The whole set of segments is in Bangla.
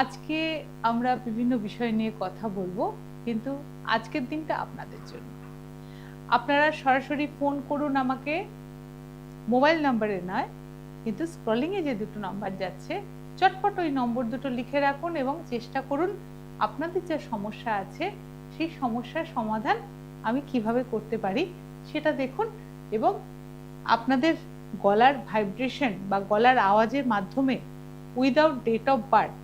আজকে আমরা বিভিন্ন বিষয় নিয়ে কথা বলবো, কিন্তু আজকের দিনটা আপনাদের জন্য। আপনারা সরাসরি ফোন করুন আমাকে, মোবাইল নাম্বারে নয়, কিন্তু স্ক্রলিং এ যে দুটো নাম্বার যাচ্ছে চটপট ওই নম্বর দুটো লিখে রাখুন এবং চেষ্টা করুন আপনাদের যে সমস্যা আছে সেই সমস্যার সমাধান আমি কিভাবে করতে পারি সেটা দেখুন। এবং আপনাদের গলার ভাইব্রেশন বা গলার আওয়াজের মাধ্যমে উইদাউট ডেট অফ বার্থ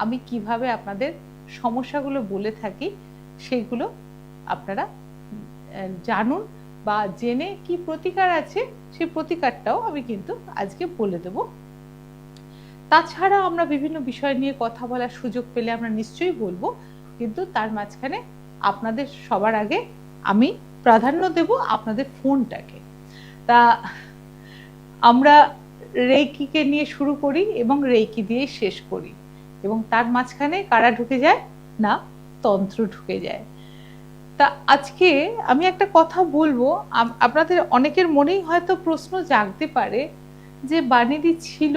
আমি কিভাবে আপনাদের সমস্যাগুলো বলে থাকি সেইগুলো আপনারা জানুন, বা জেনে কি প্রতিকার আছে সেই প্রতিকারটাও আমি কিন্তু আজকে বলে দেব। তাছাড়া আমরা বিভিন্ন বিষয় নিয়ে কথা বলার সুযোগ পেলে আমরা নিশ্চয়ই বলবো, কিন্তু তার মাঝখানে আপনাদের সবার আগে আমি প্রাধান্য দেব আপনাদের ফোনটাকে। তা আমরা রেইকিকে নিয়ে শুরু করি এবং রেইকি দিয়ে শেষ করি, এবং তার মাঝখানে কারা ঢুকে যায় না, তন্ত্র ঢুকে যায়। তা আজকে আমি একটা কথা বলবো, আপনাদের অনেকের মনেই হয়তো প্রশ্ন জাগতে পারে যে বানিদি ছিল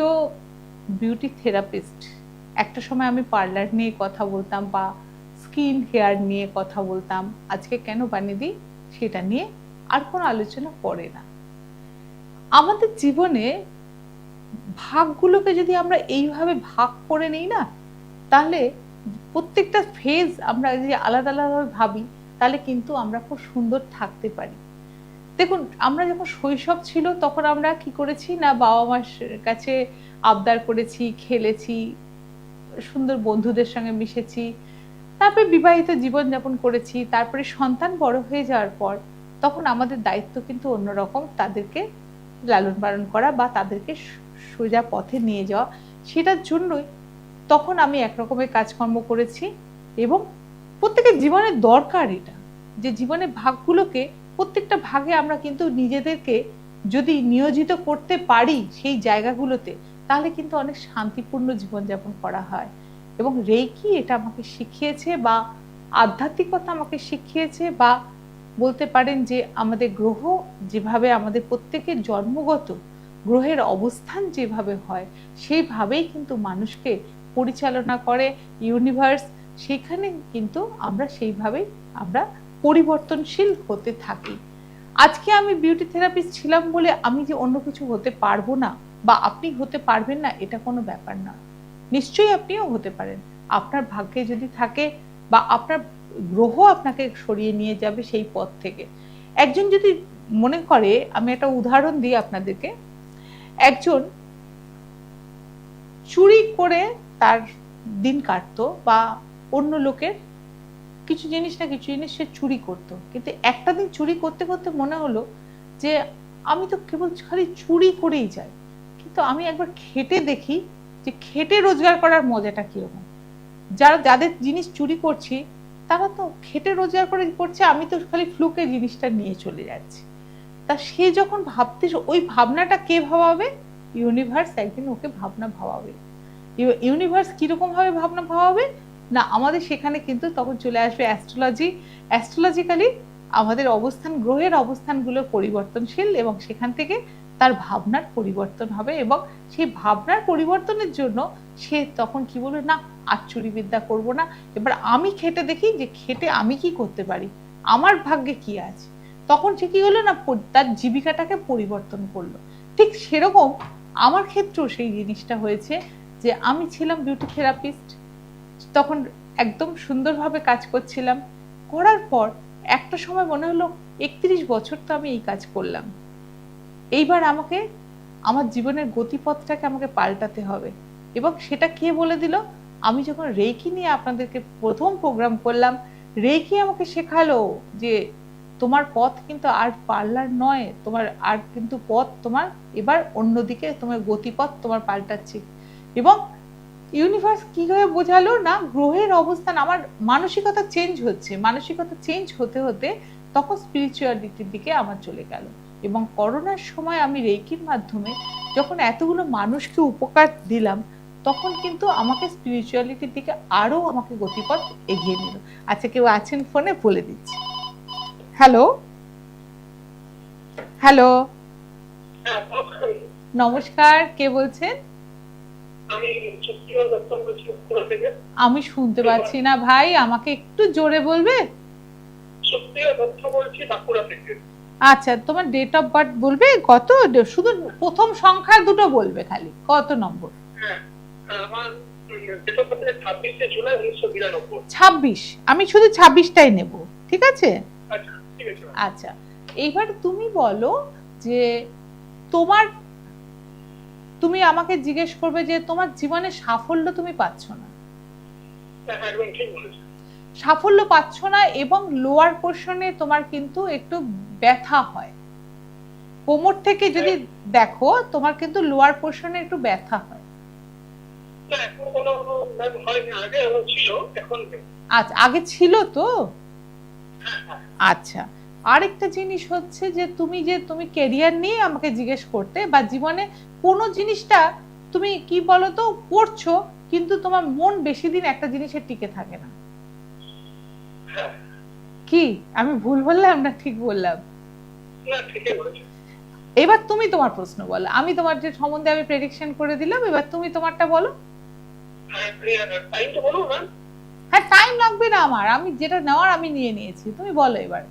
বিউটি থেরাপিস্ট, একটা সময় আমি পার্লার নিয়ে কথা বলতাম বা স্কিন হেয়ার নিয়ে কথা বলতাম, আজকে কেন বানিদি সেটা নিয়ে আর কোনো আলোচনা করে না। আমাদের জীবনে ভাগগুলোকে যদি আমরা এইভাবে ভাগ করে নিই না, তাহলে প্রত্যেকটা ফেজ আমরা যদি আলাদা আলাদাভাবে ভাবি তাহলে কিন্তু আমরা খুব সুন্দর থাকতে পারি। দেখুন, আমরা যখন শৈশব ছিল তখন আমরা কি করেছি না, বাবা মার কাছে আবদার করেছি, খেলেছি, সুন্দর বন্ধুদের সঙ্গে মিশেছি, তারপরে বিবাহিত জীবনযাপন করেছি। তারপরে সন্তান বড় হয়ে যাওয়ার পর তখন আমাদের দায়িত্ব কিন্তু অন্যরকম, তাদেরকে লালন পালন করা বা তাদেরকে সোজা পথে নিয়ে যাওয়া। সেটার জন্যই তখন আমি একরকমের কাজকর্ম করেছি, এবং প্রত্যেকের জীবনের দরকার এটা, যে জীবনের ভাগগুলোকে প্রত্যেকটা ভাগে আমরা কিন্তু নিজেদেরকে যদি নিয়োজিত করতে পারি সেই জায়গাগুলোতে, তাহলে কিন্তু অনেক শান্তিপূর্ণ জীবনযাপন করা হয়। এবং রেইকি এটা আমাকে শিখিয়েছে, বা আধ্যাত্মিকতা আমাকে শিখিয়েছে, বা বলতে পারেন যে আমাদের গ্রহ যেভাবে আমাদের প্রত্যেকের জন্মগত গ্রহের অবস্থান যেভাবে হয় সেইভাবেই কিন্তু মানুষকে পরিচালনা করে ইউনিভার্স, সেখানে কিন্তু আমরা সেইভাবেই আমরা পরিবর্তনশীল হতে থাকি। আজকে আমি বিউটি থেরাপিস্ট ছিলাম বলে আমি যে অন্য কিছু হতে পারবো না বা আপনি হতে পারবেন না, এটা কোনো ব্যাপার না। নিশ্চয়ই আপনিও হতে পারেন, আপনার ভাগ্যে যদি থাকে, বা আপনার গ্রহ আপনাকে সরিয়ে নিয়ে যাবে সেই পথ থেকে। একজন যদি মনে করে, আমি একটা উদাহরণ দিই আপনাদেরকে, একজন চুরি করে তার দিন কাটতো, বা অন্য লোকের কিছু জিনিস না কিছু জিনিস সে চুরি করতো, কিন্তু একটা দিন চুরি করতে করতে মনে হলো যে আমি তো কেবল খালি চুরি করেই যাই, কিন্তু আমি একবার খেটে দেখি যে খেটে রোজগার করার মজাটা কিরকম। যাদের জিনিস চুরি করছি তারা তো খেটে রোজগার করে করছে, আমি তো খালি ফ্লুকে জিনিসটা নিয়ে চলে যাচ্ছি। তা সে যখন ভাবতে, ওই ভাবনাটা কে ভাবাবে? ইউনিভার্স একদিন ওকে ভাবনা ভাবাবে। ইউনিভার্স কিরকম ভাবে ভাবনা ভাবাবে না, আমাদের সেখানে কিন্তু তখন চলে আসবে অ্যাস্ট্রোলজি। অ্যাস্ট্রোলজিক্যালি আমাদের অবস্থান, গ্রহের অবস্থানগুলো পরিবর্তনশীল, এবং সেখান থেকে তার ভাবনার পরিবর্তন হবে, এবং সেই ভাবনার পরিবর্তনের জন্য সে তখন কি বলবে, না আর চুরি বিদ্যা করবো না, এবার আমি খেটে দেখি যে খেটে আমি কি করতে পারি, আমার ভাগ্যে কি আছে। তখন সে কি হলো না, তার জীবিকাটাকে পরিবর্তন করলো। ঠিক সেরকম আমার ক্ষেত্রেও সেই জিনিসটা হয়েছে, যে আমি ছিলাম বিউটি থেরাপিস্ট, তখন একদম সুন্দরভাবে কাজ করছিলাম, করার পর একটা সময় মনে হলো 31 বছর তো আমি এই কাজ করলাম, এইবার আমাকে আমার জীবনের গতিপথটাকে আমাকে পাল্টাতে হবে। এবং সেটা কে বলে দিল? আমি যখন রেইকি নিয়ে আপনাদেরকে প্রথম প্রোগ্রাম করলাম, রেইকি আমাকে শেখালো যে তোমার পথ কিন্তু আর পার্লার নয়, তোমার আর কিন্তু পথ তোমার এবার অন্যদিকে, তোমার গতিপথ তোমার পাল্টাচ্ছে। এবং ইউনিভার্স কিভাবে বোঝালো না, গ্রহের অবস্থান, আমার মানসিকতা চেঞ্জ হচ্ছে, মানসিকতা চেঞ্জ হতে হতে তখন স্পিরিচুয়ালিটির দিকে আমার চলে গেল। এবং করোনার সময় আমি রেইকির মাধ্যমে যখন এতগুলো মানুষকে উপকার দিলাম, তখন কিন্তু আমাকে স্পিরিচুয়ালিটির দিকে আরো আমাকে গতিপথ এগিয়ে নিল। আচ্ছা, কেউ আছেন ফোনে? বলে দিচ্ছি। হ্যালো, হ্যালো, নমস্কার, কে বলছেন? আমি সুপ্রিয় দত্ত বলছি বাঁকুড়া থেকে। আমি শুনতে পাচ্ছি না ভাই, আমাকে একটু জোরে বলবে? সুপ্রিয় দত্ত বলছি বাঁকুড়া থেকে। আচ্ছা, তোমার ডেট অফ বার্থ বলবে কত? শুধু প্রথম সংখ্যা দুটো বলবে, খালি কত নম্বর? হ্যাঁ, আমার ডেট অফ বার্থ 26শে জুলাই 1992। 26? আমি শুধু 26টাই নেব, ঠিক আছে? আচ্ছা, ঠিক আছে। আচ্ছা, এইবার তুমি বলো যে তোমার, তুমি আমাকে জিজ্ঞেস করবে যে তোমার জীবনে সাফল্য তুমি পাচ্ছ না। হ্যাঁ, একদম ঠিক বলেছো। সাফল্য পাচ্ছ না এবং লোয়ার পোর্শনে তোমার কিন্তু একটু ব্যথা হয়। কোমর থেকে যদি দেখো তোমার কিন্তু লোয়ার পোর্শনে একটু ব্যথা হয়। না, এখন কোনো ম্যাম হয়নি, আগে এমন ছিল, এখন নেই। আচ্ছা, আগে ছিল তো? হ্যাঁ, হ্যাঁ। আচ্ছা, আরেকটা জিনিস হচ্ছে যে তুমি ক্যারিয়ার নিয়ে আমাকে জিজ্ঞেস করতে, বা জীবনে কোনো জিনিসটা তুমি কি বলতো করছো কিন্তু তোমার মন বেশি দিন একটা জিনিসে টিকে থাকে না। হ্যাঁ। কি আমি ভুল বললাম না ঠিক বললাম? না, ঠিকই বলেছো। এবার তুমি তোমার প্রশ্ন বলো, আমি তোমার যে সম্বন্ধে আমি প্রেডিকশন করে দিলাম, এবার তুমি তোমারটা বলো। হ্যাঁ, টাইমটা বলুন ম্যাম। হ্যাঁ, টাইম লাগবে না আমার, আমি যেটা নেওয়ার আমি নিয়ে নিয়েছি, তুমি বলো এবার।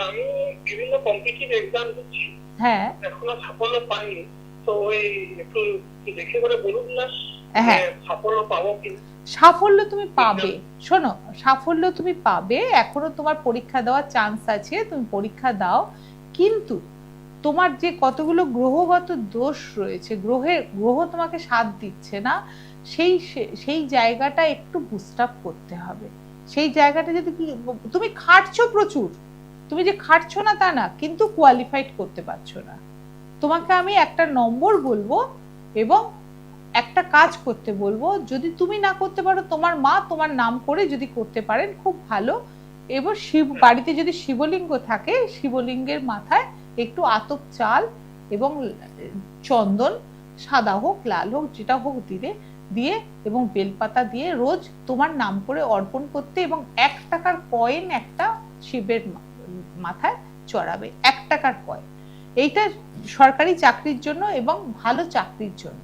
আমি বিভিন্ন কম্পিটিটিভ এক্সাম দিচ্ছি, হ্যাঁ এখনো সাফল্য পাইনি, তো ওই একটু দেখে করে বলুন না হ্যাঁ, সাফল্য পাবো কি। সাফল্য তুমি পাবে, শোনো, সাফল্য তুমি পাবে, এখনো তোমার পরীক্ষা দেওয়ার চান্স আছে, তুমি পরীক্ষা দাও। কিন্তু তোমার যে কতগুলো গ্রহগত দোষ রয়েছে, গ্রহ তোমাকে সাথ দিচ্ছে না, সেই সেই জায়গাটা একটু বুস্ট আপ করতে হবে। সেই জায়গাটা যদি তুমি খাটছো প্রচুর, তুমি যে খাটছো না তা না, কিন্তু কোয়ালিফাইড করতে পারছো না। তোমাকে আমি একটা নম্বর বলবো এবং একটা কাজ করতে বলবো, যদি তুমি না করতে পারো তোমার মা তোমার নাম করে যদি করতে পারেন খুব ভালো। এবার বাড়িতে যদি শিবলিঙ্গ থাকে, শিবলিঙ্গের মাথায় একটু আতপ চাল এবং চন্দন, সাদা হোক লাল হোক যেটা হোক দিয়ে এবং বেলপাতা দিয়ে রোজ তোমার নাম করে অর্পণ করতে, এবং 1 টাকার কয়েন একটা শিবের মাথায় চড়াবে, 1 টাকার কয়েন। এইটা সরকারি চাকরির জন্য এবং ভালো চাকরির জন্য।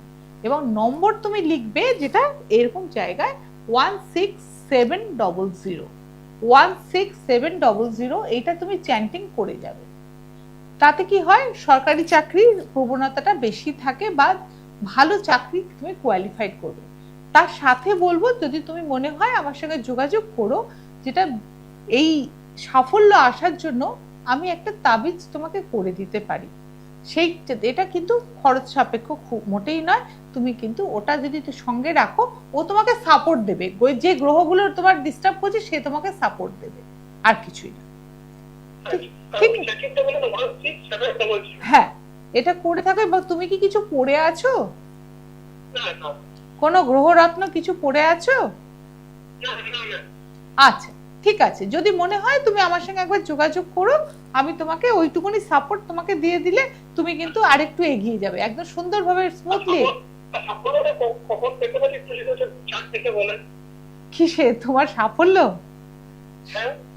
এবং নম্বর তুমি লিখবে যেটা এরকম জায়গায় 16700, 16700, এইটা তুমি চ্যান্টিং করে যাবে। তাতে কি হয়, সরকারি চাকরির প্রবণতাটা বেশি থাকে বা ভালো চাকরি তুমি কোয়ালিফাইড করবে। তার সাথে বলবো, যদি তুমি মনে হয় আমার সঙ্গে যোগাযোগ করো, যেটা এই সাফল্য আসার জন্য আমি একটা তাবিজ তোমাকে করে দিতে পারি। সেই এটা কিন্তু খরচ সাপেক্ষ মোটেই নয়, তুমি কিন্তু ওটা যদি সঙ্গে রাখো, ও তোমাকে সাপোর্ট দেবে, যে গ্রহগুলো তোমার ডিস্টার্ব করছে সে তোমাকে সাপোর্ট দেবে, আর কিছুই না। ঠিক হ্যাঁ, এটা করে থাকো। এবং তুমি কি কিছু পড়ে আছো? কোনো গ্রহরত্ন কিছু পড়ে আছো? আচ্ছা, ঠিক আছে, যদি মনে হয় তুমি আমার সঙ্গে একবার যোগাযোগ করো, আমি তোমাকে ওইটুকুনি সাপোর্ট তোমাকে দিয়ে দিলে তুমি কিন্তু আরেকটু এগিয়ে যাবে একদম সুন্দরভাবে, স্মুথলি। কিসে তোমার সাফল্য?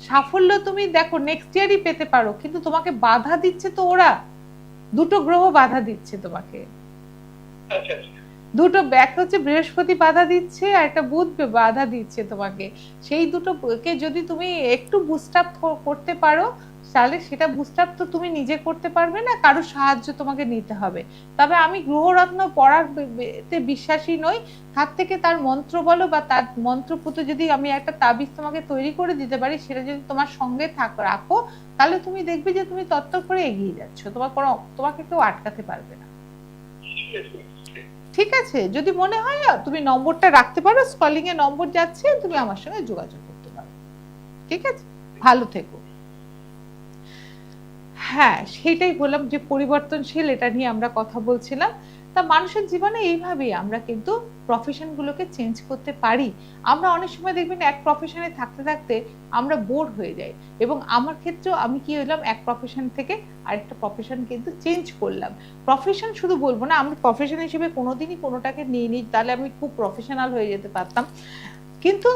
সাফল্য তুমি দেখো নেক্সট ইয়ারই পেতে পারো, কিন্তু তোমাকে বাধা দিচ্ছে তো ওরা, দুটো গ্রহ বাধা দিচ্ছে তোমাকে। দুটো ব্যাক হচ্ছে, বৃহস্পতি বাধা দিচ্ছে আর একটা বুধ বাধা দিচ্ছে তোমাকে। সেই দুটোকে যদি তুমি একটু বুস্ট আপ করতে পারো, তাহলে সেটা বুস্ট আপ তো তুমি নিজে করতে পারবে না, কারো সাহায্য তোমাকে নিতে হবে। তবে আমি গ্রহরত্ন পড়ার বিশ্বাসী নই, হাত থেকে তার মন্ত্র বলো বা তার মন্ত্রপুত যদি আমি একটা তাবিজ তোমাকে তৈরি করে দিতে পারি, সেটা যদি তোমার সঙ্গে রাখো, তাহলে তুমি দেখবে যে তুমি তত্ত্ব করে এগিয়ে যাচ্ছ, তোমাকে কেউ আটকাতে পারবে না। ঠিক আছে, যদি মনে হয় তুমি নম্বরটা রাখতে পারো, স্কলিং এ নম্বর যাচ্ছে, তুমি আমার সঙ্গে যোগাযোগ করতে পারো। ঠিক আছে, ভালো থেকো। হ্যাঁ, সেটাই বললাম যে পরিবর্তনশীল, এটা নিয়ে আমরা কথা বলছিলাম। তা মানুষের জীবনে এইভাবেই আমরা কিন্তু প্রফেশন গুলোকে চেঞ্জ করতে পারি। আমরা অনেক সময় দেখবেন এক প্রফেশনে থাকতে থাকতে আমরা বোর হয়ে যাই, এবং আমার ক্ষেত্রেও আমি কি হলাম, এক প্রফেশন থেকে আরেকটা প্রফেশন কিন্তু চেঞ্জ করলাম। প্রফেশন শুধু বলবো না, আমি প্রফেশন হিসেবে কোনোদিনই কোনোটাকে নিয়ে নিই, তাহলে আমি খুব প্রফেশনাল হয়ে যেতে পারতাম। কিন্তু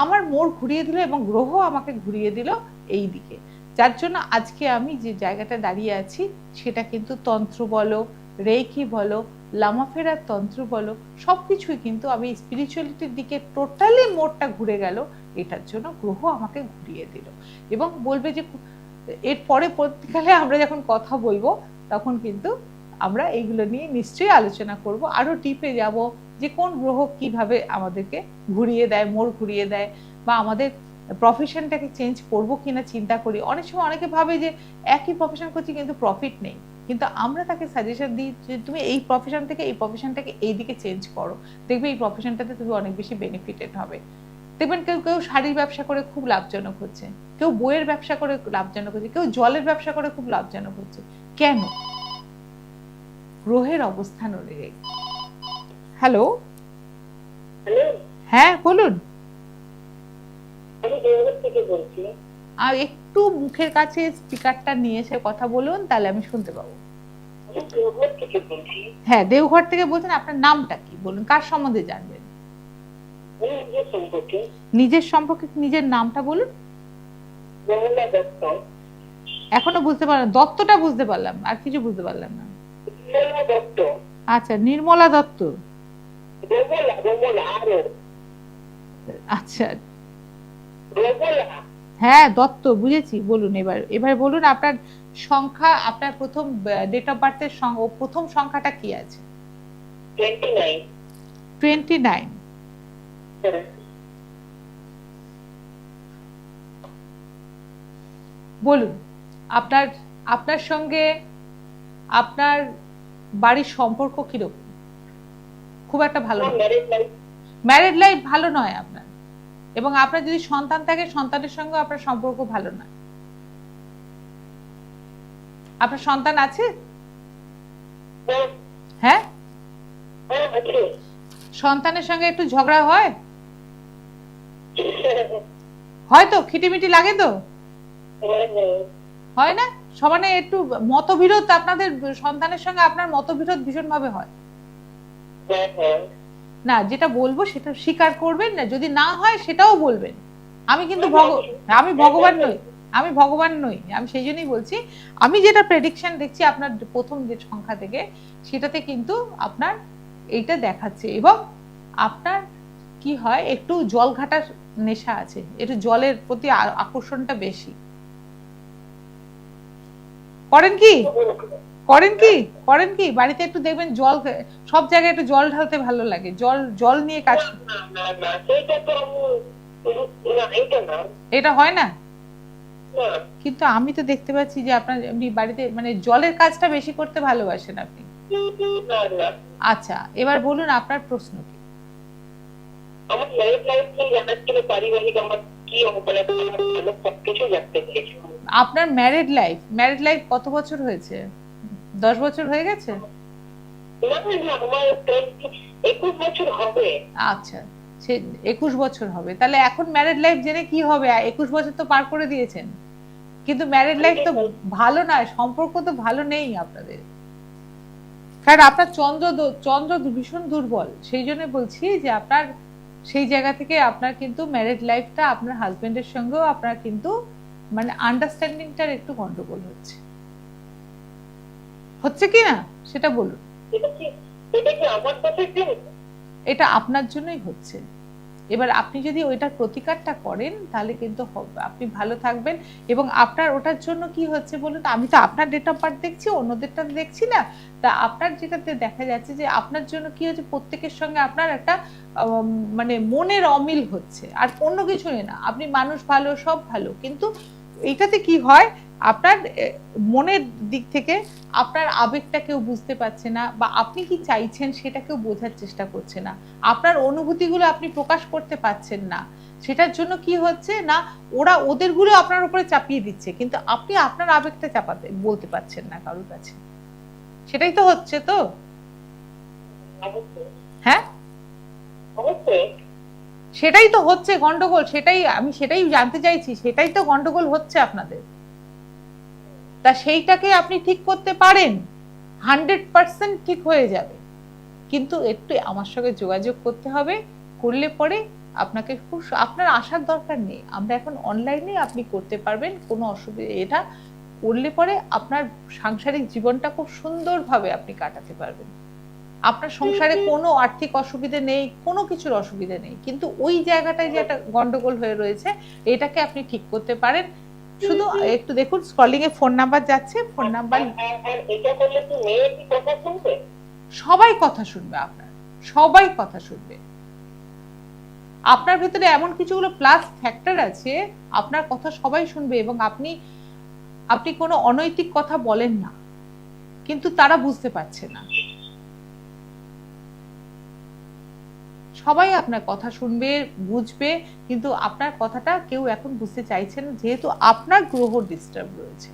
আমার মোড় ঘুরিয়ে দিল এবং গ্রহ আমাকে ঘুরিয়ে দিল এই দিকে, যার জন্য আজকে আমি যে জায়গাটা দাঁড়িয়ে আছি সেটা কিন্তু তন্ত্র বলো, রেইকি বলো, লামাফেরার তন্ত্র বলো, সবকিছুই কিন্তু আমি স্পিরিচুয়ালিটির দিকে টোটালি মোড়টা ঘুরে গেল, এটার জন্য গ্রহ আমাকে ঘুরিয়ে দিল। এবং বলবে যে এর পরে পরবর্তীকালে আমরা যখন কথা বলবো তখন কিন্তু আমরা এইগুলো নিয়ে নিশ্চয়ই আলোচনা করব, আরো ডিপে যাব যে কোন গ্রহ কিভাবে আমাদেরকে ঘুরিয়ে দেয়, মোড় ঘুরিয়ে দেয়, বা আমাদের প্রফেশনটাকে চেঞ্জ করবো কিনা চিন্তা করি। অনেক সময় অনেকে ভাবে যে একই প্রফেশন করছি কিন্তু প্রফিট নেই, কিন্তু আমরা তাকে সাজেশন দিই যে তুমি এই প্রফেশন থেকে এই প্রফেশনটাকে এই দিকে চেঞ্জ করো, দেখবে এই প্রফেশনটাতে তুমি অনেক বেশি বেনিফিটেড হবে। দেখবেন কেউ কেউ শাড়ির ব্যবসা করে খুব লাভজনক হচ্ছে, কেউ বইয়ের ব্যবসা করে লাভজনক হচ্ছে, কেউ জলের ব্যবসা করে খুব লাভজনক হচ্ছে। কেন? গ্রহের অবস্থান অনুযায়ী। হ্যালো, হ্যাঁ বলুন। আমি দেওঘর থেকে বলছি। আর একটু মুখের কাছে স্পিকারটা নিয়ে এসে কথা বলুন, তাহলে আমি শুনতে পাবো। আমি দেওঘর থেকে বলছি। হ্যাঁ, দেওঘর থেকে বলছেন। আপনার নামটা কি বলুন, কার সম্বন্ধে জানবেন? আমি নিজের সম্পর্কে। নিজের সম্পর্কে নিজের নামটা বলুন। নির্মলা দত্ত। এখনো বুঝতে পারলাম, দত্তটা বুঝতে পারলাম, আর কিছু বুঝতে পারলাম না। নির্মলা দত্ত। আচ্ছা, নির্মলা দত্ত। রমলা আরো। আচ্ছা, রমলা। হ্যাঁ দত্ত, বুঝেছি। বলুন এবার, এবার বলুন আপনার সংখ্যা, আপনার প্রথম ডেট অফ বার্থের প্রথম সংখ্যাটা কি আছে? 29। 29। বলুন আপনার আপনার সঙ্গে আপনার বাড়ির সম্পর্ক কিরকম? খুব একটা ভালো নয়, ম্যারিড লাইফ ভালো নয় আপনার, এবং আপনার যদি সন্তান থাকে সন্তানের সঙ্গে আপনার সম্পর্ক ভালো নয়। আপনার সন্তান আছে? হ্যাঁ, সন্তানের সঙ্গে একটু ঝগড়া হয়? হয়তো খিটিমিটি লাগে তো? হয় না? সমানে একটু মতবিরোধ আপনাদের সন্তানের সঙ্গে আপনার মতবিরোধ ভীষণ ভাবে হয় না? যেটা বলবো সেটা স্বীকার করবেন না, যদি না হয় সেটাও বলবেন। আমি কিন্তু আমি ভগবান নই, আমি ভগবান নই, আমি সেই জন্যই বলছি। আমি যেটা প্রেডিকশন দেখছি আপনার প্রথম যে সংখ্যা থেকে, সেটাতে কিন্তু আপনার এইটা দেখাচ্ছে। এবং আপনার কি হয়, একটু জল ঘাটার নেশা আছে, একটু জলের প্রতি আকর্ষণটা বেশি। করেন কি করেন কি করেন কি বাড়িতে একটু দেখবেন জল, সব জায়গায় একটু জল ঢালতে ভালো লাগে, জল জল নিয়ে কাজ। এটা হয় না? কিন্তু আমি তো দেখতে পাচ্ছি যে আপনার এমনি বাড়িতে মানে জলের কাজটা বেশি করতে ভালোবাসেন আপনি। আচ্ছা, এবার বলুন আপনার প্রশ্ন কি? আমার লাইফ নিয়ে জানার ছিল, পারিবারিক আমার কি সবকিছু জানতে চেয়েছি। আপনার ম্যারিড লাইফ কত বছর হয়েছে? 10 বছর হয়ে গেছে? আমার 21 বছর হবে। আচ্ছা, সে 21 বছর হবে, তাহলে এখন ম্যারিড লাইফ জেনে কি হবে? 21 বছর তো পার করে দিয়েছেন, কিন্তু ম্যারিড লাইফ তো ভালো নয়, সম্পর্ক তো ভালো নেই আপনাদের। কারণ আপনার চন্দ্র ভীষণ দুর্বল, সেই জন্য বলছি যে আপনার সেই জায়গা থেকে আপনার কিন্তু ম্যারিড লাইফটা আপনার হাজবেন্ডের সঙ্গেও আপনার কিন্তু মানে আন্ডারস্ট্যান্ডিংটার একটু গন্ডগোল হচ্ছে কি না সেটা বলুন। এটা আপনার জন্যই হচ্ছে। এবার আপনি যদি ওইটার প্রতিকারটা করেন তাহলে কিন্তু আপনি ভালো থাকবেন। এবং আপনার ওটার জন্য কি হচ্ছে বলুন, আমি তো আপনার ডেট অফ বার্থ দেখছি, অন্যদেরটা দেখছি না। তা আপনার যেটাতে দেখা যাচ্ছে যে আপনার জন্য কি হচ্ছে, প্রত্যেকের সঙ্গে আপনার একটা মানে মনের অমিল হচ্ছে, আর অন্য কিছু না। আপনি মানুষ ভালো, সব ভালো, কিন্তু এইটাতে কি হয়, আপনার মনের দিক থেকে আপনার আবেগটা কেউ বুঝতে পারছে না, বা আপনি কি চাইছেন সেটা কেউ বোঝার চেষ্টা করছে না, আপনার অনুভূতিগুলো আপনি প্রকাশ করতে পারছেন না। সেটার জন্য কি হচ্ছে না, ওরা ওদেরগুলো আপনার উপরে চাপিয়ে দিচ্ছে, কিন্তু আপনি আপনার আবেগটা চাপাতে বলতে পারছেন না কারোর কাছে। সেটাই তো হচ্ছে তো? হ্যাঁ, সেটাই তো হচ্ছে গন্ডগোল, সেটাই জানতে চাইছি, সেটাই তো গন্ডগোল হচ্ছে আপনাদের। তা সেইটাকে আপনি ঠিক করতে পারেন, 100% ঠিক হয়ে যাবে, কিন্তু একটু আমার সঙ্গে যোগাযোগ করতে হবে। করলে পরে আপনাকে আপনার আসার দরকার নেই, আমরা এখন অনলাইনে আপনি করতে পারবেন, কোনো অসুবিধা। এটা করলে পরে আপনার সাংসারিক জীবনটা খুব সুন্দরভাবে আপনি কাটাতে পারবেন। আপনার সংসারে কোনো আর্থিক অসুবিধে নেই, কোনো কিছুর অসুবিধে নেই, কিন্তু ওই জায়গাটায় যে একটা গন্ডগোল হয়ে রয়েছে এটাকে আপনি ঠিক করতে পারেন। শুধু একটু দেখুন স্ক্রলিং এ ফোন নাম্বার যাচ্ছে, ফোন নাম্বার এটা করলে কি মেয়ে কি কথা শুনবে? সবাই কথা শুনবে, আপনার সবাই কথা শুনবে। আপনার ভেতরে এমন কিছুগুলো প্লাস ফ্যাক্টর আছে, আপনার কথা সবাই শুনবে এবং আপনি কোনো অনৈতিক কথা বলেন না, কিন্তু তারা বুঝতে পারছে না। সবাই আপনার কথা শুনবে, বুঝবে, কিন্তু আপনার কথাটা কেউ এখন বুঝতে চাইছে না, যেহেতু আপনার গ্রহ ডিস্টার্ব রয়েছে।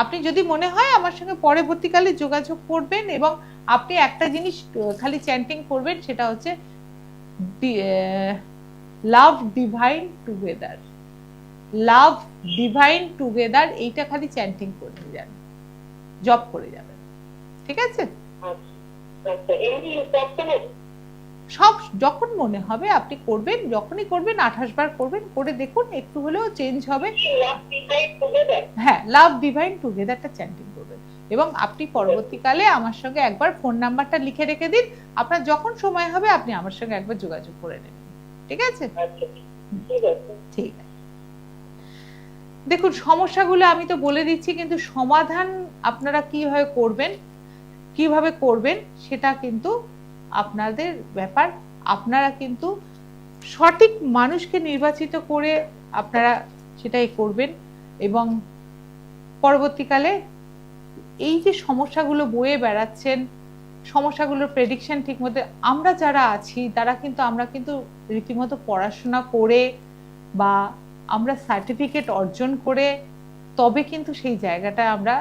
আপনি যদি মনে হয় আমার সঙ্গে পরবর্তীকালে যোগাযোগ করবেন এবং আপনি একটা জিনিস খালি চ্যান্টিং করবেন, সেটা হচ্ছে লাভ ডিভাইন টুগেদার, লাভ ডিভাইন টুগেদার, এইটা খালি চ্যান্টিং করে যান, জব করে যাবেন, ঠিক আছে? সব যখন মনে হবে আপনি করবেন, যখনই করবেন 28 বার করবেন, করে দেখুন একটু হলেও চেঞ্জ হবে। হ্যাঁ, লাভ ডিভাইন টুগেদারটা চ্যান্টিং করবেন এবং আপনি পরবর্তীকালে আমার সঙ্গে একবার ফোন নাম্বারটা লিখে রেখে দিন, আপনার যখন সময় হবে আপনি আমার সঙ্গে একবার যোগাযোগ করে নেবেন, ঠিক আছে? ঠিক আছে। দেখুন সমস্যাগুলো আমি তো বলে দিচ্ছি, কিন্তু সমাধান আপনারা কিভাবে করবেন সেটা কিন্তু আপনাদের ব্যাপার। আপনারা কিন্তু সঠিক মানুষকে নির্বাচিত করে আপনারা সেটাই করবেন এবং পরবর্তীকালে এই যে সমস্যাগুলো বয়ে বেড়াচ্ছেন, সমস্যাগুলোর প্রেডিকশন ঠিক মতো আমরা যারা আছি তারা কিন্তু আমরা কিন্তু রীতিমতো পড়াশোনা করে বা আমরা সার্টিফিকেট অর্জন করে তবে কিন্তু সেই জায়গাটা আমরা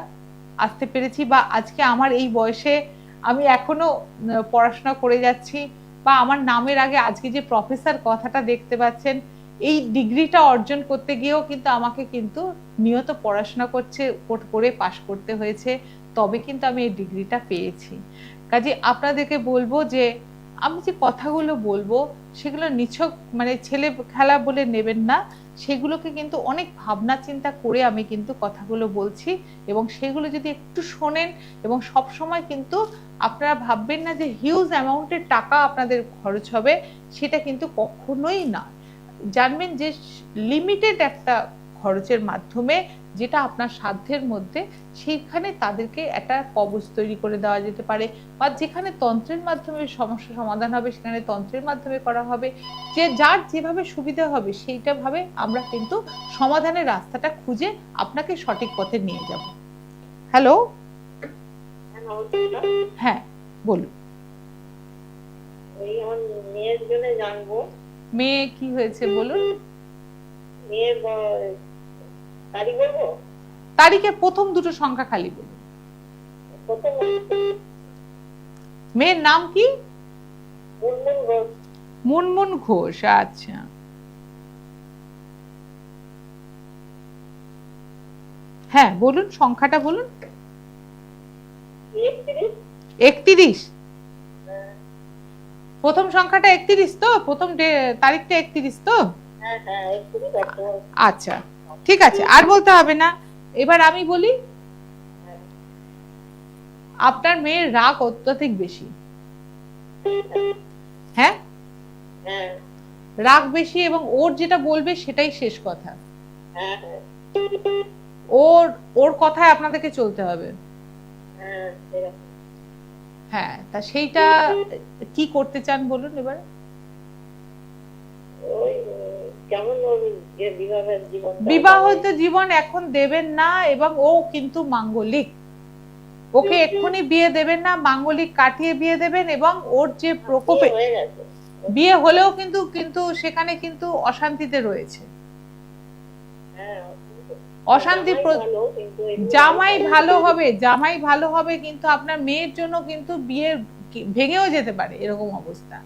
আসতে পেরেছি, বা আজকে আমার এই বয়সে আমি এখনো পড়াশোনা করে যাচ্ছি, বা আমার নামের আগে আজকে যে প্রফেসর কথাটা দেখতে পাচ্ছেন, এই ডিগ্রিটা অর্জন করতে গিয়েও কিন্তু আমাকে কিন্তু নিয়ত পড়াশোনা করে পাশ করতে হয়েছে, তবে কিন্তু আমি এই ডিগ্রিটা পেয়েছি। কাজে আপনাদেরকে বলবো যে আমি যে কথাগুলো বলবো সেগুলো নিছক মানে ছেলে খেলা বলে নেবেন না, সেগুলোকে কিন্তু অনেক ভাবনা চিন্তা করে আমি কিন্তু কথাগুলো বলছি, এবং সেগুলো যদি একটু শোনেন এবং সব সময় কিন্তু আপনারা ভাববেন না যে হিউজ অ্যামাউন্টের টাকা আপনাদের খরচ হবে, সেটা কিন্তু কখনোই না। জানবেন যে লিমিটেড একটা খরচের মাধ্যমে যেটা আপনার সাধ্যের মধ্যে, সেইখানে তাদেরকে একটা কবচ তৈরি করে দেওয়া যেতে পারে, বা যেখানে তন্ত্রের মাধ্যমে সমস্যা সমাধান হবে সেখানে তন্ত্রের মাধ্যমে করা হবে, যে যার যেভাবে সুবিধা হবে সেইটা ভাবে আমরা কিন্তু সমাধানের রাস্তাটা খুঁজে আপনাকে সঠিক পথে নিয়ে যাব। হ্যালো, হ্যাঁ বলুন। আমার মেয়ের জন্য জানবো। মেয়ে কি হয়েছে বলুন। মেয়ের তারিখ বলবো? তারিখের প্রথম দুটো সংখ্যা খালি বলুন। মেয়ের নাম কি? মুনমুন ঘোষ। মুনমুন ঘোষ, আচ্ছা। হ্যাঁ বলুন, সংখ্যাটা বলুন। 31। প্রথম সংখ্যাটা 31 তো? প্রথম তারিখটা 31 তো? আচ্ছা ঠিক আছে, আর বলতে হবে না। এবার আমি বলি, আপনার মেয়ের রাগ অত্যধিক বেশি। হ্যাঁ, রাগ বেশি এবং ওর যেটা বলবে সেটাই শেষ কথা। ওর কথায় আপনাদেরকে চলতে হবে। হ্যাঁ, তা সেইটা কি করতে চান বলুন এবার। বিবাহিত জীবন এখন দেবেন না, এবং ও কিন্তু মাঙ্গলিক, ওকে এক্ষুনি বিয়ে দেবেন না, মাঙ্গলিক কাটিয়ে বিয়ে দেবেন, এবং ওর যে প্রকোপে বিয়ে হলেও কিন্তু সেখানে কিন্তু অশান্তিতে রয়েছে। অশান্তি, জামাই ভালো হবে কিন্তু আপনার মেয়ের জন্য কিন্তু বিয়ে ভেঙেও যেতে পারে, এরকম অবস্থা।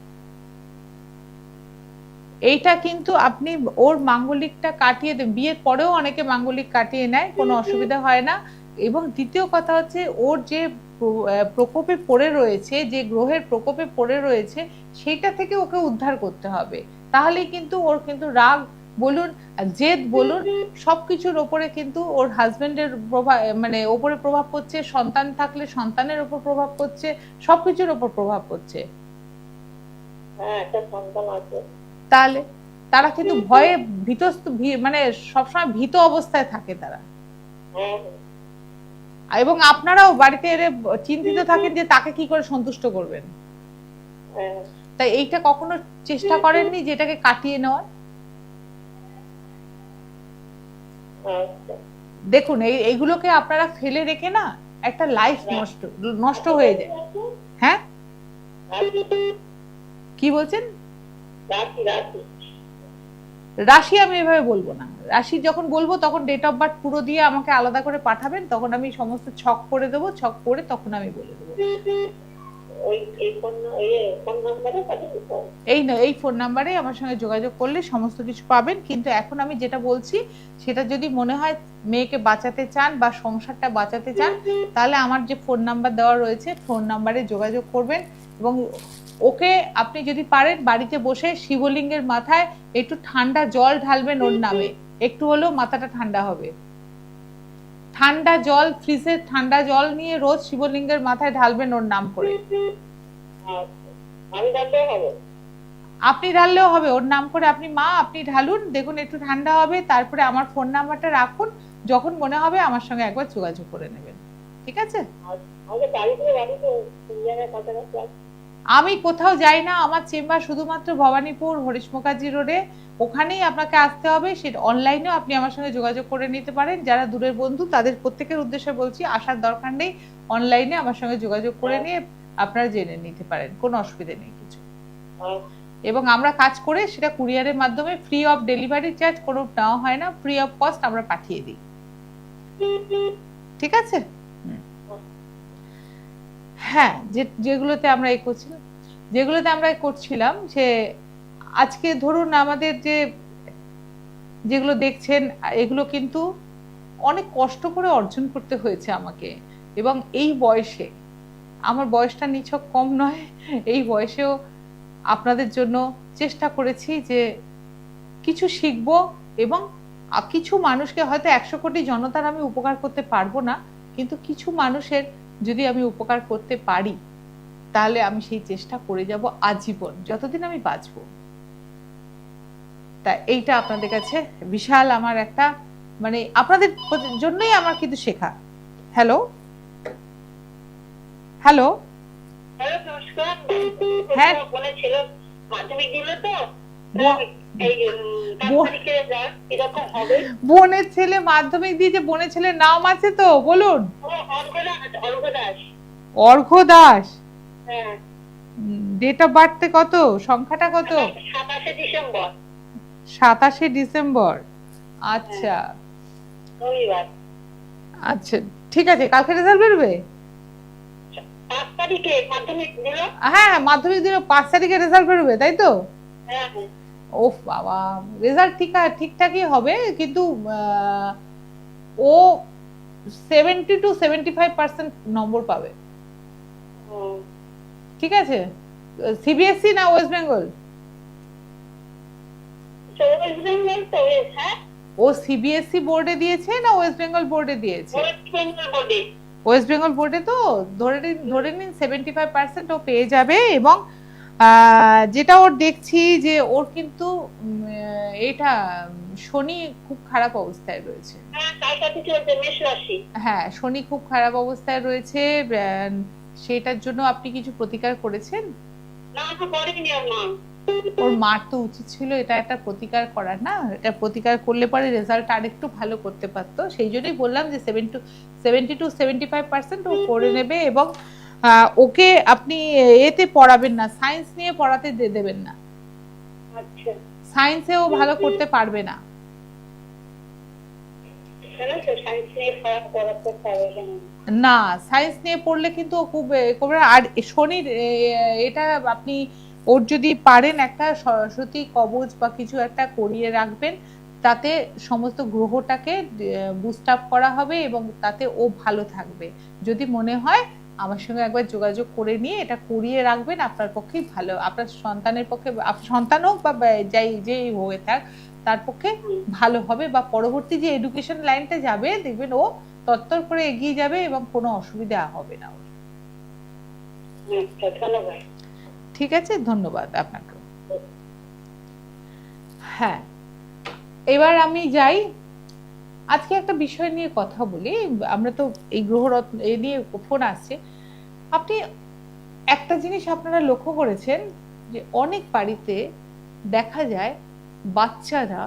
এইটা কিন্তু আপনি ওর মাঙ্গলিকটা কাটিয়ে দেন, বিয়ের পরেও অনেকে মাঙ্গলিক কাটিয়ে নেয়, কোনো অসুবিধা হয় না। এবং দ্বিতীয় কথা হচ্ছে, ওর যে প্রকোপে পড়ে রয়েছে, যে গ্রহের প্রকোপে পড়ে রয়েছে, সেইটা থেকে ওকে উদ্ধার করতে হবে, তাহলেই কিন্তু ওর কিন্তু রাগ বলুন, জেদ বলুন, সবকিছুর ওপরে কিন্তু ওর হাজবেন্ডের প্রভাব, মানে ওপরে প্রভাব পড়ছে, সন্তান থাকলে সন্তানের উপর প্রভাব পড়ছে, সবকিছুর ওপর প্রভাব পড়ছে। হ্যাঁ, একটা সন্তান আছে। তাহলে তারা কিন্তু ভয়ে ভীতস্ত, মানে সবসময় ভীত অবস্থায় থাকে তারা। হ্যাঁ, এবং আপনারাও বাড়িতে এলে চিন্তিত থাকেন যে তাকে কি করে সন্তুষ্ট করবেন। হ্যাঁ, তাই এইটা কখনো চেষ্টা করেননি যে এটাকে কাটিয়ে নেওয়ার? আচ্ছা। দেখুন এইগুলোকে আপনারা ফেলে রেখে না একটা লাইফ নষ্ট হয়ে যায়। হ্যাঁ, কি বলছেন? রাখি রাখি। রাশি আমি এভাবে বলবো না। রাশি যখন বলবো তখন ডেট অফ বার্থ পুরো দিয়ে আমাকে আলাদা করে পাঠাবেন, তখন আমি সমস্ত ছক করে দেবো, ছক করে তখন আমি বলে দেবো। এই ফোন নাম্বারে আমার সঙ্গে যোগাযোগ করলে সমস্ত কিছু পাবেন। কিন্তু এখন আমি যেটা বলছি সেটা যদি মনে হয় মেয়েকে বাঁচাতে চান বা সংসারটা বাঁচাতে চান, তাহলে আমার যে ফোন নাম্বার দেওয়া রয়েছে ফোন নাম্বারে যোগাযোগ করবেন। এবং ওকে আপনি যদি পারেন বাড়িতে বসে শিবলিঙ্গের মাথায় একটু ঠান্ডা জল ঢালবেন ওর নামে, একটু হলেও মাথাটা ঠান্ডা হবে। ঠান্ডা জল, ফ্রিজের ঠান্ডা জল নিয়ে রোজ শিবলিঙ্গের মাথায় ঢালবেন ওর নাম করে। আপনি ঢাললেও হবে, ওর নাম করে আপনি মা আপনি ঢালুন, দেখুন একটু ঠান্ডা হবে। তারপরে আমার ফোন নাম্বারটা রাখুন, যখন মনে হবে আমার সঙ্গে একবার যোগাযোগ করে নেবেন, ঠিক আছে? আমি কোথাও যাই না, আমার চেম্বার শুধুমাত্র ভবানীপুর হরিশ মুখার্জি রোডে, ওখানেই আপনাকে আসতে হবে। সেটা অনলাইনেও আপনি আমার সঙ্গে যোগাযোগ করে নিতে পারেন। যারা দূরের বন্ধু তাদের প্রত্যেকের উদ্দেশ্যে বলছি, আসার দরকার নেই, অনলাইনে আমার সঙ্গে যোগাযোগ করে নিয়ে আপনারা জেনে নিতে পারেন, কোনো অসুবিধা নেই কিছু। এবং আমরা কাজ করে সেটা কুরিয়ারের মাধ্যমে ফ্রি অফ ডেলিভারি চার্জ কোনো নেওয়া হয় না, ফ্রি অফ কস্ট আমরা পাঠিয়ে দিই, ঠিক আছে? হ্যাঁ, যেগুলোতে আমরা করছিলাম যে আজকে ধরুন আমাদের যেগুলো দেখছেন এগুলো কিন্তু অনেক কষ্ট করে অর্জন করতে হয়েছে আমাকে। এবং এই বয়সে, আমার বয়সটা নিছক কম নয়, এই বয়সেও আপনাদের জন্য চেষ্টা করেছি যে কিছু শিখবো। এবং কিছু মানুষকে, হয়তো 100 কোটি জনতার আমি উপকার করতে পারবো না, কিন্তু কিছু মানুষের যদি আমি উপকার করতে পারি তাহলে আমি সেই চেষ্টা করে যাব আজীবন, যতদিন আমি বাঁচবো। তা এইটা আপনাদের কাছে বিশাল আমার একটা, মানে আপনাদের জন্যই আমার কিন্তু শেখা। হ্যালো হ্যালো, হ্যাঁ, বোনের ছেলে মাধ্যমিক দিয়েছে, বোনের ছেলের নাম আছে তো বলুন? অর্ঘ্য দাস। ডেট অফ বার্থে কত, সংখ্যাটা কত? 27শে ডিসেম্বর। আচ্ছা আচ্ছা, ঠিক আছে, কালকে রেজাল্ট বেরোবে? হ্যাঁ, মাধ্যমিক দিল 5 তারিখে রেজাল্ট বেরোবে, তাই তো? ওফ বাবা, রেজাল্ট ঠিকঠাকই হবে, কিন্তু ও 70 to 75% নম্বর পাবে, ঠিক আছে? সিবিএসসি না ওয়েস্ট বেঙ্গল? ও সিবিএসসি বোর্ডে দিয়েছে না ওয়েস্ট বেঙ্গল বোর্ডে দিয়েছে? ওয়েস্ট বেঙ্গল বোর্ডে। তো ধরে নিন 75% ও পেয়ে যাবে। এবং যেটা ওর দেখছি যে ওর কিন্তু এটা শনি খুব খারাপ অবস্থায় রয়েছে। হ্যাঁ, শনি খুব খারাপ অবস্থায় রয়েছে। সেটার জন্য আপনি কিছু প্রতিকার করেছেন? ওর মার তো উচিত ছিল এটা একটা প্রতিকার করার, না? এটা প্রতিকার করলে পরে রেজাল্ট আরেকটু ভালো করতে পারতো। সেই জন্যই বললাম যে 70 to 75% ও করে নেবে। এবং ওকে আপনি এতে পড়াবেন না, সায়েন্স নিয়ে পড়াতে দেবেন না। আচ্ছা, সায়েন্সে ও ভালো করতে পারবে না। না, সায়েন্স নিয়ে পড়লে কিন্তু খুব, আর শনির এটা আপনি ওর যদি পারেন একটা সরস্বতী কবচ বা কিছু একটা করিয়ে রাখবেন, তাতে সমস্ত গ্রহটাকে বুস্ট আপ করা হবে এবং তাতে ও ভালো থাকবে। যদি মনে হয় আমার সঙ্গে একবার যোগাযোগ করে নিয়ে এটা করিয়ে রাখবেন, আপনার পক্ষেই ভালো, আপনার সন্তানের পক্ষে, সন্তান হোক বা যাই যেই হয়ে থাক তার পক্ষে ভালো হবে, বা পরবর্তী যে এডুকেশন লাইনটা যাবে দেখবেন ও তত্তর করে এগিয়ে যাবে এবং কোনো অসুবিধা হবে না ওর। ঠিক আছে, ধন্যবাদ আপনাকে। হ্যাঁ, এবার আমি যাই, আজকে একটা বিষয় নিয়ে কথা বলি। আমরা তো এই গ্রহরত্ন এ নিয়ে ফোন আসছে। আপনি একটা জিনিস আপনারা লক্ষ্য করেছেন যে অনেক বাড়িতে দেখা যায় বাচ্চারা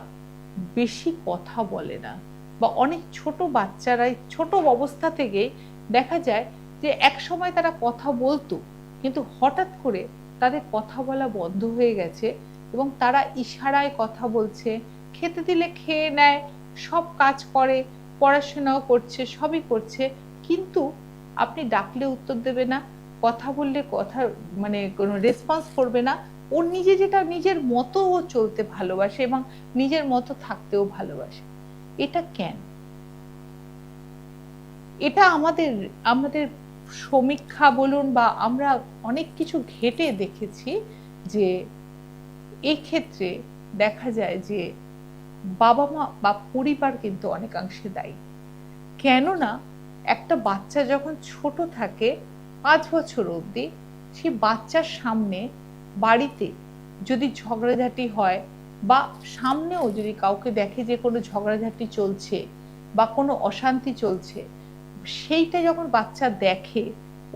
বেশি কথা বলে না, বা অনেক ছোট বাচ্চারাই ছোট অবস্থা থেকে দেখা যায় যে এক সময় তারা কথা বলতো, কিন্তু হঠাৎ করে তাদের কথা বলা বন্ধ হয়ে গেছে এবং তারা ইশারায় কথা বলছে, খেতে দিলে খেয়ে নেয়, সব কাজ করে, পড়াশোনাও করছে, সবই করছে, কিন্তু আপনি ডাকলে উত্তর দেবে না, কথা বললে কথা মানে কোনো রেসপন্স করবে না। ও নিজে যেটা নিজের মতো ও চলতে ভালোবাসে এবং নিজের মতো থাকতেও ভালোবাসে। এটা কেন? এটা আমাদের আমাদের সমীক্ষা বলুন বা আমরা অনেক কিছু ঘেটে দেখেছি যে এই ক্ষেত্রে দেখা যায় যে বাবা মা বা পরিবার কিন্তু অনেকাংশে দায়ী। কেননা একটা বাচ্চা যখন ছোট থাকে 5 বছর অবধি, সে বাচ্চার সামনে বাড়িতে যদি ঝগড়াঝাটি হয় বা সামনেও যদি কাউকে দেখে যে কোনো ঝগড়াঝাটি চলছে বা কোনো অশান্তি চলছে, সেইটা যখন বাচ্চা দেখে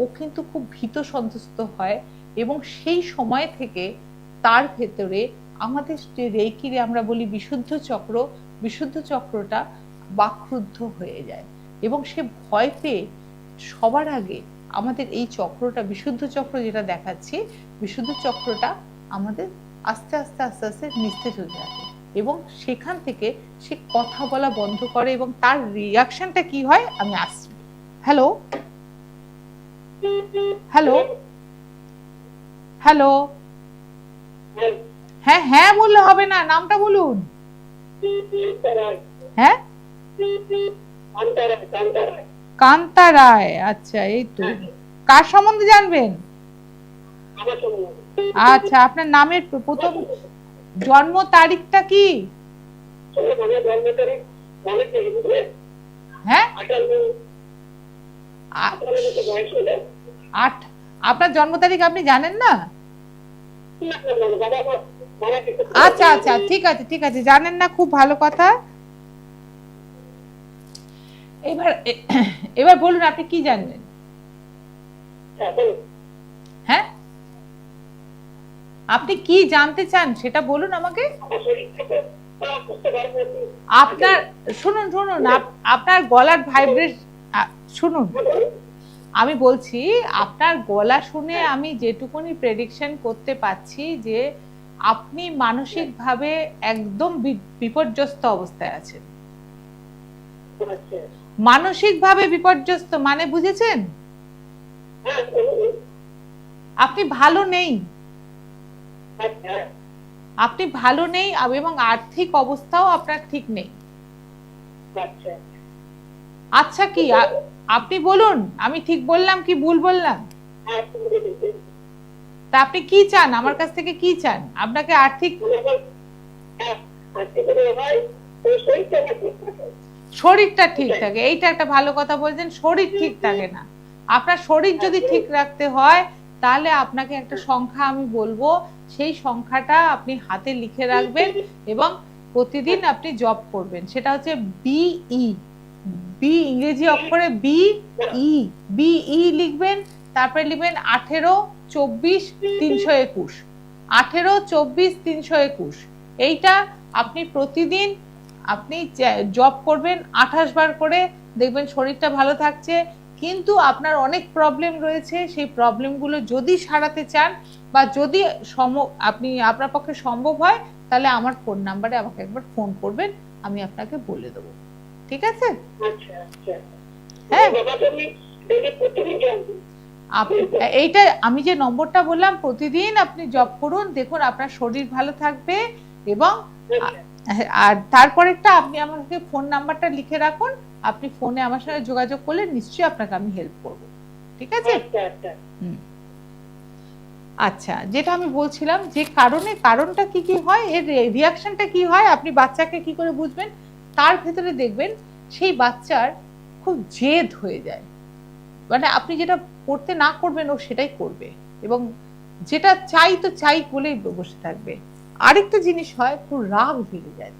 ও কিন্তু খুব ভীত সন্ত্রস্ত হয় এবং সেই সময় থেকে তার ভেতরে আমাদের যে রেইকিরে আমরা বলি বিশুদ্ধ চক্র, বিশুদ্ধ চক্রটা বাকরুদ্ধ হয়ে যায় এবং সে ভয় পেয়ে সবার আগে আমাদের এই চক্রটা, বিশুদ্ধ চক্র যেটা দেখাচ্ছি, বিশুদ্ধ চক্রটা আমাদের আস্তে আস্তে আস্তে আস্তে নিস্তেজ হয়ে যায় এবং সেখান থেকে সে কথা বলা বন্ধ করে এবং তার রিয়াকশনটা কি হয় আমি আসছি। হ্যালো হ্যালো হ্যালো, হ্যাঁ হ্যাঁ বললে হবে না, নামটা বলুন। হ্যাঁ, কান্তা রায়। আচ্ছা, এই তো, কার সম্বন্ধে জানবেন? আচ্ছা, আপনার নামের প্রথম জন্ম তারিখটা কি? হ্যাঁ, আপনার জন্ম তারিখ আপনি জানেন না? আচ্ছা আচ্ছা, ঠিক আছে ঠিক আছে, জানেন না, খুব ভালো কথা। এবার এবার বলুন আপনি কি জানবেন? হ্যাঁ, আপনি কি জানতে চান সেটা বলুন আমাকে। আপনার শুনুন শুনুন, আপনার গলার ভাইব্রেশন শুনুন, আমি বলছি আপনার গলা শুনে আমি যেটুকুনি প্রেডিকশন করতে পারছি যে আপনি মানসিকভাবে একদম বিপর্যস্ত অবস্থায় আছেন। মানসিকভাবে বিপর্যস্ত মানে বুঝেছেন? আপনি ভালো নেই, আপনি ভালো নেই এবং আর্থিক অবস্থাও আপনার ঠিক নেই। আচ্ছা, কি আপনি বলুন, আমি ঠিক বললাম কি ভুল বললাম? তা আপনি কি চান আমার কাছ থেকে, কি চান? আপনাকে আর্থিক, শরীরটা ঠিক থাকে, এইটা একটা ভালো কথা বলছেন, শরীর ঠিক থাকে না। আপনার শরীর যদি ঠিক রাখতে হয় তাহলে আপনাকে একটা সংখ্যা আমি বলবো, সেই সংখ্যাটা আপনি হাতে লিখে রাখবেন এবং প্রতিদিন আপনি জপ করবেন। সেটা হচ্ছে বিই, বি ইংরেজি অক্ষরে বিই, বিই লিখবেন, তারপরে লিখবেন 1824-321, 1824-321। এইটা আপনি প্রতিদিন আপনি জব করবেন 28 বার করে, দেখবেন শরীরটা ভালো থাকছে। কিন্তু আপনার অনেক প্রবলেম রয়েছে, সেই প্রবলেমগুলো যদি সারাতে চান বা যদি আপনি আপনার পক্ষে সম্ভব হয় তাহলে আমার ফোন নাম্বারে আমাকে একবার ফোন করবেন, আমি আপনাকে বলে দেবো। ঠিক আছে? হ্যাঁ, এইটা আমি যে নম্বরটা বললাম, প্রতিদিন আপনি জব করুন, দেখুন আপনার শরীর ভালো থাকবে। এবং আর তারপরেরটা আপনি আমাকে ফোন নাম্বারটা লিখে রাখুন, আপনি ফোনে আমার সঙ্গে যোগাযোগ করলে নিশ্চয়ই আপনাকে আমি হেল্প করব। ঠিক আছে? আচ্ছা আচ্ছা আচ্ছা, যেটা আমি বলছিলাম যে কারণটা কি কি হয়, এর রিয়াকশনটা কি হয়, আপনি বাচ্চাকে কি করে বুঝবেন, তার ভেতরে দেখবেন সেই বাচ্চার খুব জেদ হয়ে যায়, মানে আপনি যেটা করতে না করবেন ও সেটাই করবে, এবং যেটা চাই তো চাই বলেই বসে থাকবে। আরেকটা জিনিস হয়, খুব রাগ ভেঙে যায়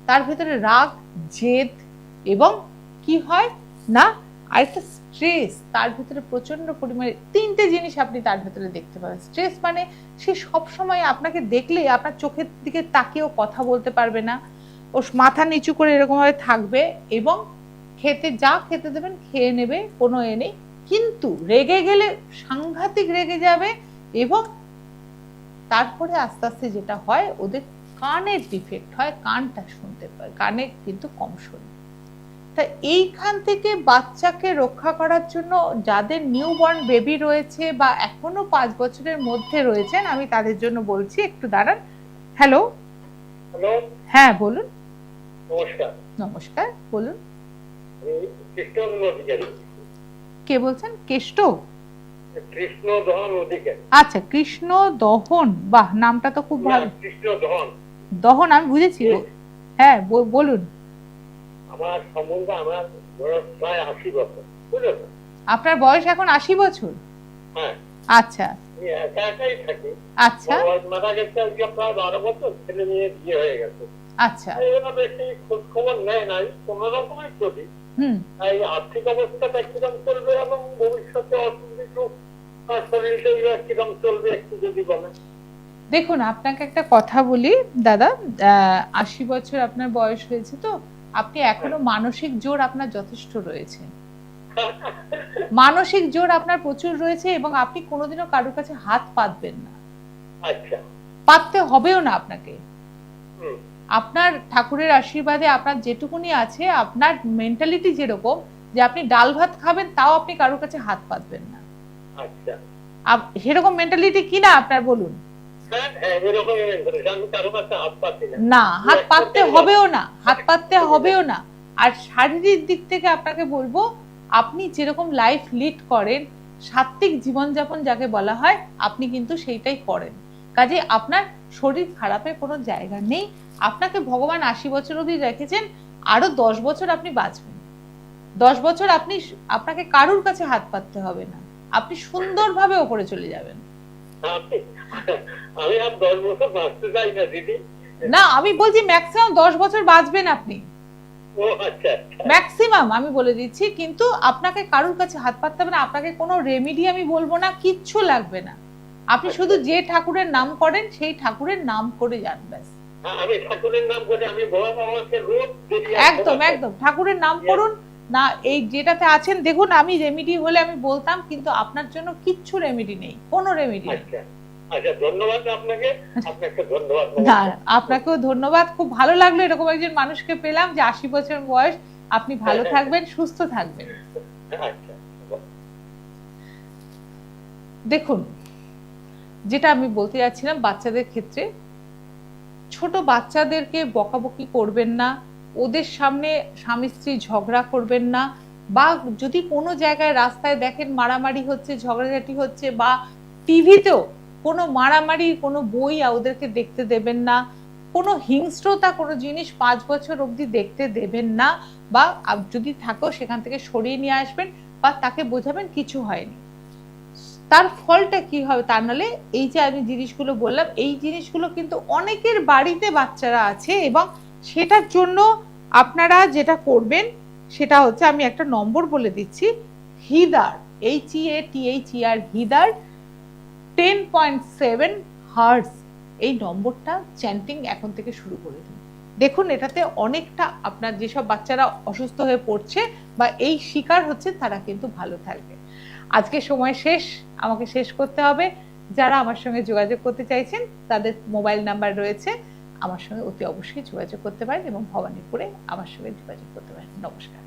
তার ভেতরে রাগ, জেদ, এবং কি হয় না আরেকটা স্ট্রেস, তার ভিতরে প্রচন্ড পরিমাণে তিনটে জিনিস আপনি তার ভিতরে দেখতে পাবেন। স্ট্রেস মানে সে সবসময় আপনাকে দেখলে আপনার চোখের দিকে তাকিয়েও কথা বলতে পারবে না, ও মাথা নিচু করে এরকম ভাবে থাকবে, এবং খেতে দেবেন খেয়ে নেবে, কোনো এ নেই, কিন্তু রেগে গেলে সাংঘাতিক রেগে যাবে, এবং তারপরে আস্তে আস্তে যেটা হয় ওদের কানের ডিফেক্ট হয়, কানটা শুনতে পায়, কানে কিন্তু কম শোনে। তা এইখান থেকে বাচ্চাকে রক্ষা করার জন্য যাদের নিউবর্ন বেবি রয়েছে বা এখনো 5 বছরের মধ্যে রয়েছেন, আমি তাদের জন্য বলছি, একটু দাঁড়ান। হ্যালো, হ্যালো, হ্যাঁ বলুন। নমস্কার। নমস্কার, বলুন। কৃষ্ণ অধিকারী। কে বলছেন? কেষ্ট? কৃষ্ণ দহন অধিকারী। আচ্ছা, কৃষ্ণ দহন, বাহ, নামটা তো খুব ভালো। কৃষ্ণ দহন। দহন আমি বুঝেছি, হ্যাঁ বলুন। আমার সম্বন্ধে আমার বয়স প্রায় 80 বছর, বুঝলেন? আপনার বয়স এখন 80 বছর? হ্যাঁ। আচ্ছা আমি একা একাই থাকি। আচ্ছা মারা গেছে আজকে প্রায় 12 বছর, ছেলে মেয়ে বিয়ে হয়ে গেছে। আচ্ছা, এরা বেশি খোঁজ খবর নেয় নাই, কোন রকমের চলি। এই আর্থিক অবস্থাটা কিরকম চলবে এবং ভবিষ্যতে অসুবিধা শরীরটা কিরকম চলবে একটু যদি বলেন। দেখুন, আপনাকে একটা কথা বলি দাদা, 80 বছর আপনার বয়স হয়েছে, তো আপনি এখনো মানসিক জোর আপনার যথেষ্ট রয়েছে, মানসিক জোর আপনার প্রচুর রয়েছে, এবং আপনি কোনোদিনও কারোর কাছে হাত পাতবেন না। আচ্ছা, পাততে হবেও না আপনাকে। আপনার ঠাকুরের আশীর্বাদে আপনার যেটুকুনি আছে, আপনার মেন্টালিটি যেরকম, যে আপনি ডাল ভাত খাবেন তাও আপনি কারোর কাছে হাত পাতবেন না। আচ্ছা, সেরকম মেন্টালিটি কি না আপনার, বলুন? না, হাত পাততে হবেও না, হাত পাততে হবেও না। আর শারীরিক দিক থেকে আপনাকে বলবো, আপনি যেরকম লাইফ লিড করেন, সাত্ত্বিক জীবনযাপন যাকে বলা হয়, আপনি কিন্তু সেইটাই করেন, কাজে আপনার শরীর খারাপের কোনো জায়গা নেই। আপনাকে ভগবান 80 বছর অবধি রেখেছেন, আরো 10 বছর আপনি বাঁচবেন। 10 বছর আপনাকে কারুর কাছে হাত পাততে হবে না, আপনি সুন্দরভাবে ওপরে চলে যাবেন। আমি আর 10 বছর বাঁচতে চাই না দিদি। না, আমি বলছি ম্যাক্সিমাম 10 বছর বাঁচবেন আপনি, ম্যাক্সিমাম আমি বলে দিচ্ছি, কিন্তু আপনাকে কারুর কাছে হাত পাততে হবে না, আপনাকে কোনো রেমেডি আমি বলবো না, কিচ্ছু লাগবে না, আপনি শুধু যে ঠাকুরের নাম করেন সেই ঠাকুরের নাম করে যান, ব্যাস। আমি ঠাকুরের নাম করে, আমি বাবাকে রোজ একদম একদম ঠাকুরের নাম করুন না, এই যেটাতে আছেন দেখুন, আমি রেমেডি হলে আমি বলতাম, কিন্তু আপনার জন্য কিচ্ছু রেমেডি নেই, কোনো রেমেডি নেই। আচ্ছা, ধন্যবাদ আপনাকে, আপনাকে ধন্যবাদ। না, আপনাকেও ধন্যবাদ, খুব ভালো লাগলো এরকম একজন মানুষকে পেলাম যে 80 বছর বয়স, আপনি ভালো থাকবেন, সুস্থ থাকবেন। দেখুন, যেটা আমি বলতে যাচ্ছিলাম, বাচ্চাদের ক্ষেত্রে, ছোট বাচ্চাদেরকে বকাবকি করবেন না, ওদের সামনে স্বামী স্ত্রী ঝগড়া করবেন না, বা যদি কোনো জায়গায় রাস্তায় দেখেন মারামারি হচ্ছে, ঝগড়াঝাটি হচ্ছে, বা টিভিতেও কোনো মারামারি, কোনো বই ওদেরকে দেখতে দেবেন না, কোনো হিংস্রতা কোনো জিনিস 5 বছর অবধি দেখতে দেবেন না, বা যদি থাকেও সেখান থেকে সরিয়ে নিয়ে আসবেন, বা তাকে বোঝাবেন কিছু হয়নি। তার ফলটা কি হবে, তার নাহলে এই যে আমি জিনিসগুলো বললাম, এই জিনিসগুলো কিন্তু অনেকের বাড়িতে বাচ্চারা আছে, এবং সেটার জন্য আপনারা যেটা করবেন সেটা হচ্ছে, আমি একটা নম্বর বলে দিচ্ছি, হিদার, HEATHER, হিদার 10.7 হার্টজ, এই নম্বরটা চ্যান্টিং এখন থেকে শুরু করে দিন। দেখুন, এটাতে অনেকটা আপনার যেসব বাচ্চারা অসুস্থ হয়ে পড়ছে বা এই শিকার হচ্ছে, তারা কিন্তু ভালো থাকবে। আজকে সময় শেষ, আমাকে শেষ করতে হবে। যারা আমার সঙ্গে যোগাযোগ করতে চাইছেন, তাদের মোবাইল নাম্বার রয়েছে, আমার সঙ্গে অতি অবশ্যই যোগাযোগ করতে পারেন, এবং ভবানীপুরে আমার সঙ্গে যোগাযোগ করতে পারেন। নমস্কার।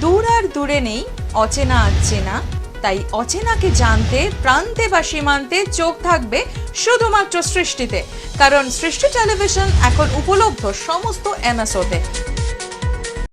দূর আর দূরে নেই, অচেনা আচেনা, তাই অচেনাকে জানতে প্রান্তে বা সীমান্তে চোখ থাকবে শুধুমাত্র সৃষ্টিতে, কারণ সৃষ্টি টেলিভিশন এখন উপলব্ধ সমস্ত MSO তে।